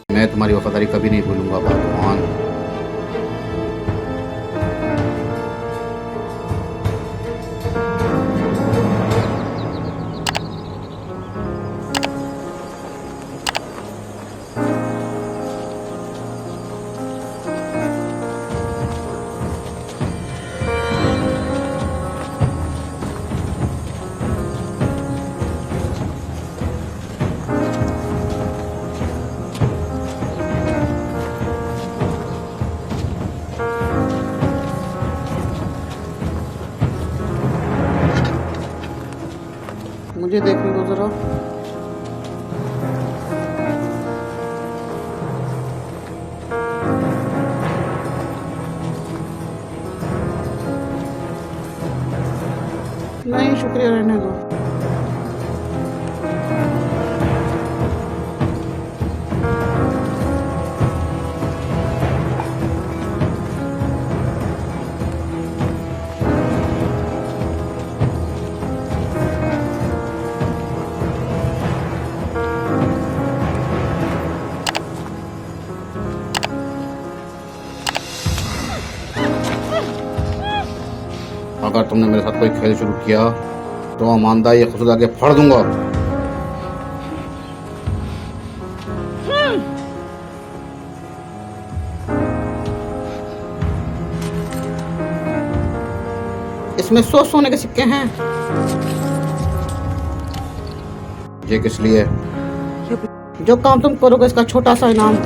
मैं तुम्हारी वफादारी कभी नहीं भूलूंगा भगवान। मुझे देखने दो जरा। नहीं शुक्रिया, रहने दो। अगर तुमने मेरे साथ कोई खेल शुरू किया तो ईमानदारी या खुदा के फाड़ दूंगा। इसमें 100 सोने के सिक्के हैं। ये किस लिए? जो काम तुम करोगे इसका छोटा सा इनाम।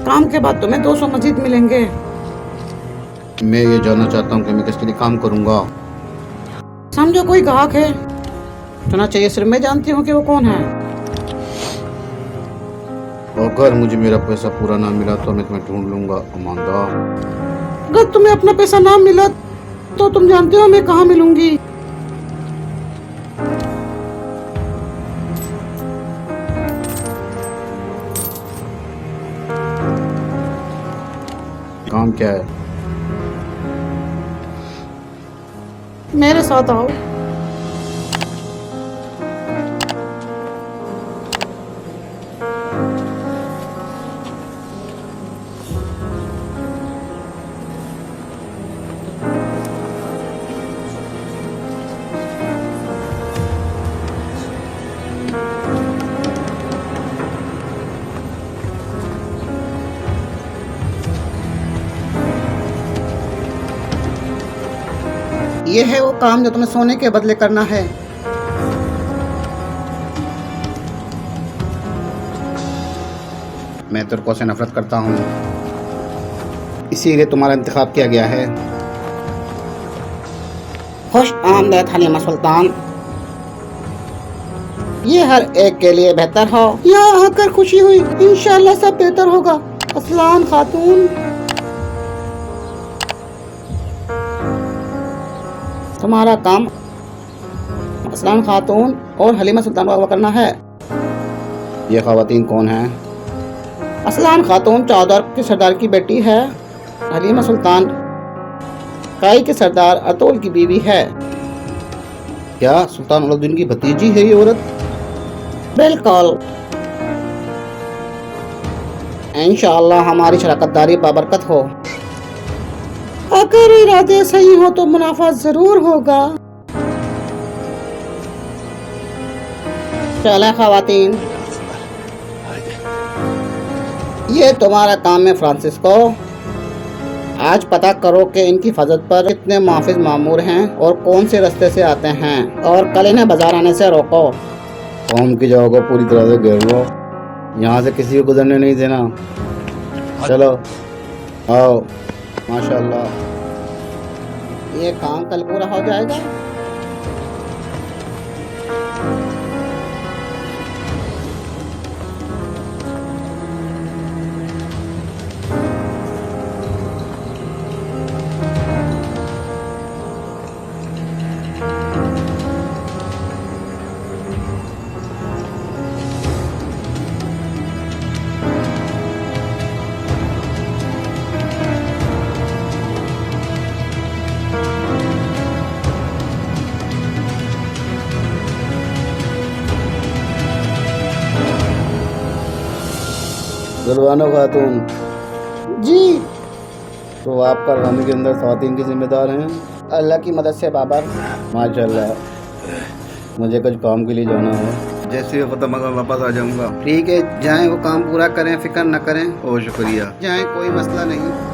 काम के बाद तुम्हें 200 मजीद मिलेंगे। मैं ये जानना चाहता हूँ कि मैं किसके लिए काम करूँगा। समझो कोई ग्राहक है, होना चाहिए सिर्फ मैं जानती हूँ कि वो कौन है। अगर मुझे मेरा पैसा पूरा ना मिला तो मैं तुम्हें ढूंढ लूंगा अमांदा। अगर तुम्हें अपना पैसा ना मिला तो तुम जानते हो मैं कहाँ मिलूंगी। काम क्या है? मेरे साथ आओ। ये है वो काम जो तुम्हें सोने के बदले करना है। मैं तुर्कों से नफरत करता हूँ, इसीलिए तुम्हारा इंतखाब किया गया है। खुश आमदीद हलीमा सुल्तान। ये हर एक के लिए बेहतर हो। यहाँ आकर खुशी हुई, इंशाल्लाह सब बेहतर होगा। असलान खातून। तुम्हारा काम असलान खातून और हलीमा सुल्तान को अगवा करना है। ये ख़वातीन कौन हैं? असलान खातून चौधर की सरदार की बेटी है। हलीमा सुल्तान काई के सरदार अतोल की बीवी है। क्या सुल्तान अलाउद्दीन की भतीजी है ये औरत? बिल्कुल। इंशाअल्लाह हमारी शराकतदारी बाबरकत हो। अगर इरादे सही हो तो मुनाफा जरूर होगा। चले ख़वातीन, ये तुम्हारा काम है फ्रांसिस्को। आज पता करो कि इनकी हिफाजत पर कितने मुहाफिज मामूर हैं और कौन से रास्ते से आते हैं, और कल इन्हें बाजार आने से रोको। कौम की जगह को पूरी तरह से घेर लो, यहाँ से किसी को गुजरने नहीं देना। चलो आओ। माशाल्लाह, ये काम कल पूरा हो जाएगा। रुलवानो खातून, जी। तो आप कारखाने के अंदर ख़वातीन की जिम्मेदार हैं? अल्लाह की मदद से बाबर। माशाल्लाह। मुझे कुछ काम के लिए जाना है, जैसे ही ख़त्म होगा वापस आ जाऊँगा। ठीक है, जाएं, वो काम पूरा करें, फिक्र न करें। बहुत शुक्रिया। जाएं, कोई मसला नहीं।